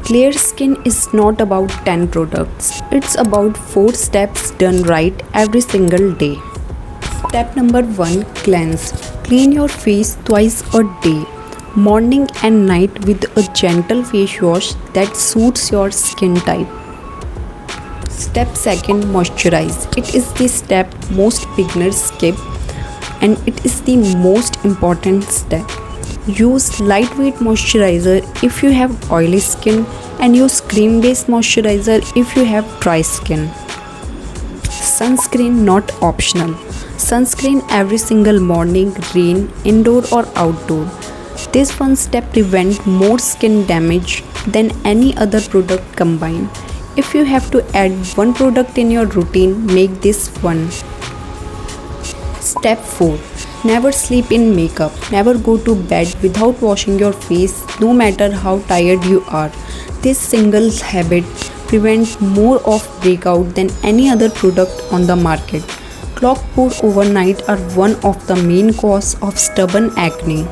Clear skin is not about 10 products. It's about 4 steps done right every single day. Step number 1, cleanse. Clean your face twice a day, morning and night, with a gentle face wash that suits your skin type. Step 2, moisturize. It is the step most beginners skip, and it is the most important step. Use lightweight moisturizer if you have oily skin, and use cream based moisturizer if you have dry skin. Sunscreen not optional. Sunscreen every single morning, rain, indoor or outdoor. This one step prevents more skin damage than any other product combined. If you have to add one product in your routine, make this one. Step 4. Never sleep in makeup. Never go to bed without washing your face, no matter how tired you are. This single habit prevents more of breakout than any other product on the market. Clock pore overnight are one of the main causes of stubborn acne.